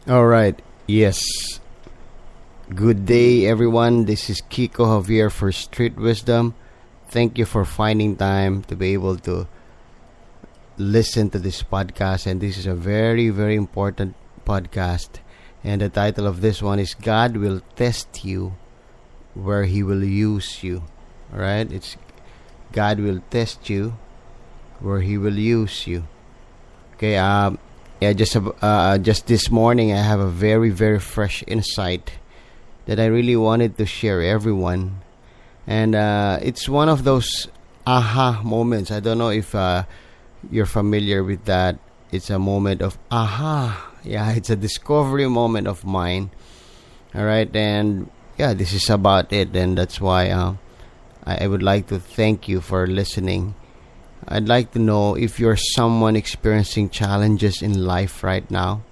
All right. Yes. Good day, everyone. This is Kiko Javier for Street Wisdom. Thank you for finding time to be able to listen to this podcast. And this is a very, very important podcast. And the title of this one is God Will Test You Where He Will Use You. All right? It's God will test you where He will use you. Okay, just this morning I have a very, very fresh insight that I really wanted to share everyone. And it's one of those aha moments. I don't know if you're familiar with that. It's a moment of aha. Yeah, it's a discovery moment of mine. All right, and yeah, this is about it. And that's why I would like to thank you for listening. I'd like to know if you're someone experiencing challenges in life right now.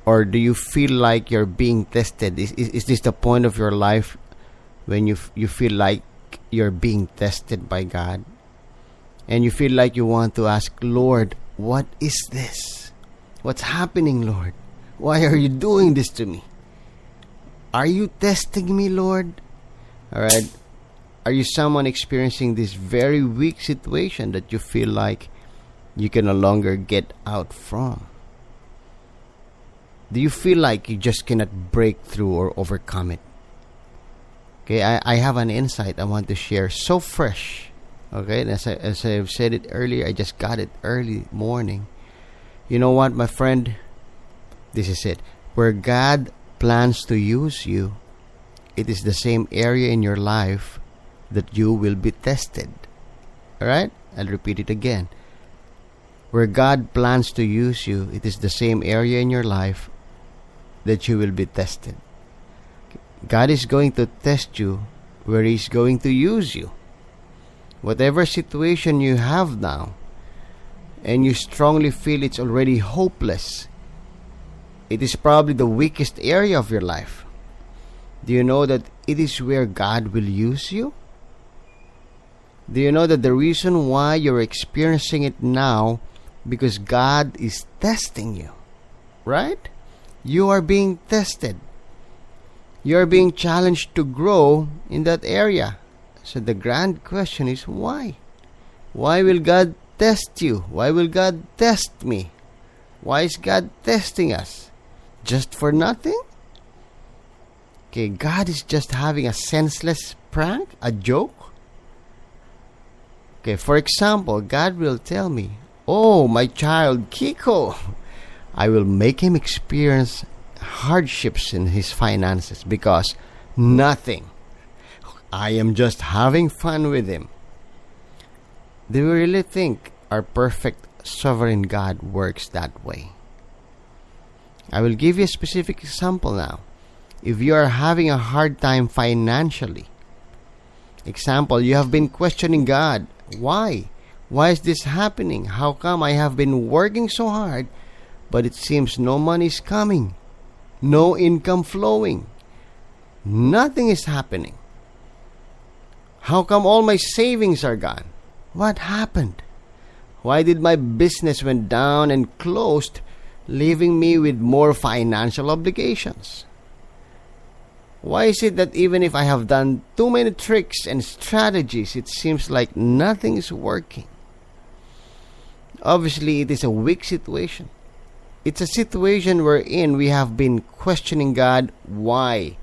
Or do you feel like you're being tested? Is this the point of your life when you feel like you're being tested by God? And you feel like you want to ask, Lord, what is this? What's happening, Lord? Why are you doing this to me? Are you testing me, Lord? Alright. Are you someone experiencing this very weak situation that you feel like you can no longer get out from? Do you feel like you just cannot break through or overcome it? Okay, I have an insight I want to share, so fresh. Okay, and as I've said it earlier, I just got it early morning. You know what, my friend? This is it. Where God plans to use you, it is the same area in your life that you will be tested. Alright? I'll repeat it again. Where God plans to use you, it is the same area in your life that you will be tested. God is going to test you where He's going to use you. Whatever situation you have now, and you strongly feel it's already hopeless, it is probably the weakest area of your life. Do you know that it is where God will use you? Do you know that the reason why you're experiencing it now, because God is testing you, right? You are being tested. You are being challenged to grow in that area. So the grand question is, why? Why will God test you? Why will God test me? Why is God testing us? Just for nothing? Okay, God is just having a senseless prank, a joke. Okay, for example, God will tell me, oh, my child Kiko, I will make him experience hardships in his finances because nothing. I am just having fun with him. Do we really think our perfect sovereign God works that way? I will give you a specific example now. If you are having a hard time financially, example, you have been questioning God. Why? Why is this happening? How come I have been working so hard, but it seems no money is coming? No income flowing? Nothing is happening. How come all my savings are gone? What happened? Why did my business went down and closed, leaving me with more financial obligations? Why is it that even if I have done too many tricks and strategies, it seems like nothing is working? Obviously, it is a weak situation. It's a situation wherein we have been questioning God why,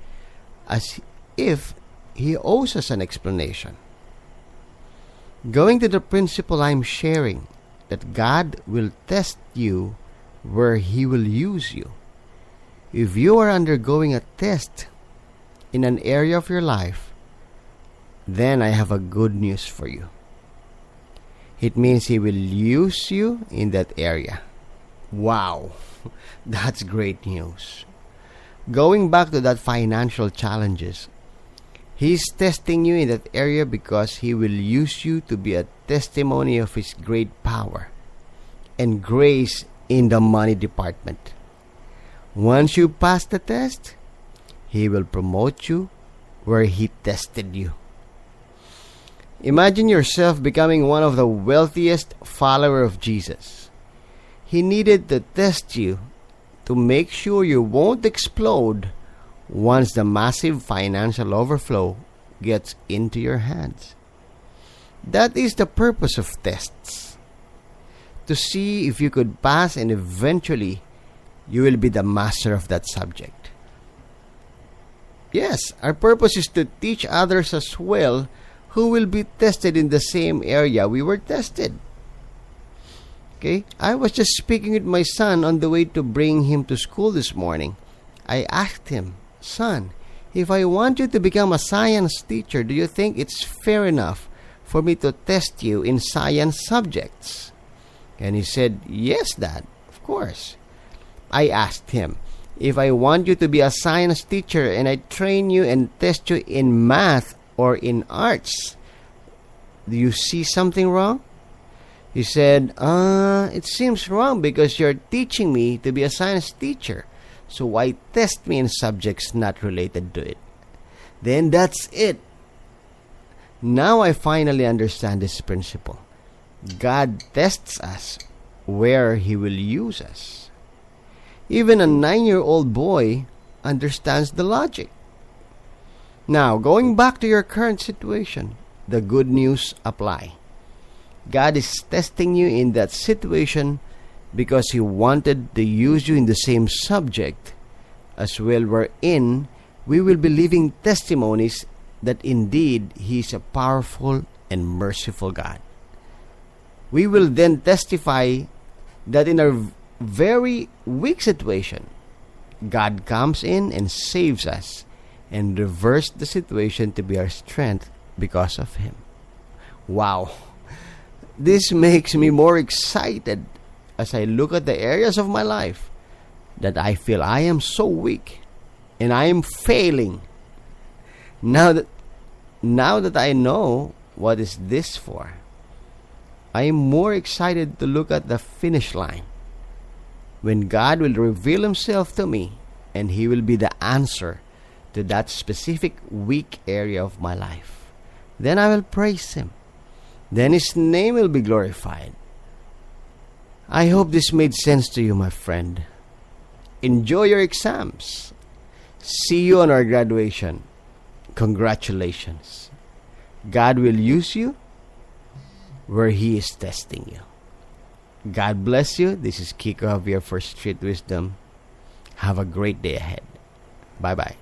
as if He owes us an explanation. Going to the principle I'm sharing, that God will test you where He will use you. If you are undergoing a test in an area of your life, then I have a good news for you. It means He will use you in that area. Wow, that's great news. Going back to that financial challenges, He's testing you in that area because He will use you to be a testimony of His great power and grace in the money department. Once you pass the test, He will promote you where He tested you. Imagine yourself becoming one of the wealthiest followers of Jesus. He needed to test you to make sure you won't explode once the massive financial overflow gets into your hands. That is the purpose of tests. To see if you could pass, and eventually you will be the master of that subject. Yes, our purpose is to teach others as well who will be tested in the same area we were tested. Okay, I was just speaking with my son on the way to bring him to school this morning. I asked him, "Son, if I want you to become a science teacher, do you think it's fair enough for me to test you in science subjects?" And he said, "Yes, Dad, of course." I asked him, "If I want you to be a science teacher and I train you and test you in math or in arts, do you see something wrong?" He said, "It seems wrong because you're teaching me to be a science teacher. So why test me in subjects not related to it?" Then that's it. Now I finally understand this principle. God tests us where He will use us. Even a 9-year-old boy understands the logic. Now, going back to your current situation, the good news apply. God is testing you in that situation because He wanted to use you in the same subject as well, wherein we will be living testimonies that indeed He is a powerful and merciful God. We will then testify that in our very weak situation, God comes in and saves us and reverses the situation to be our strength because of Him. Wow! This makes me more excited as I look at the areas of my life that I feel I am so weak and I am failing. Now that I know what is this for, I am more excited to look at the finish line when God will reveal Himself to me and He will be the answer to that specific weak area of my life. Then I will praise Him. Then His name will be glorified. I hope this made sense to you, my friend. Enjoy your exams. See you on our graduation. Congratulations. God will use you where He is testing you. God bless you. This is Kiko Javier for Street Wisdom. Have a great day ahead. Bye-bye.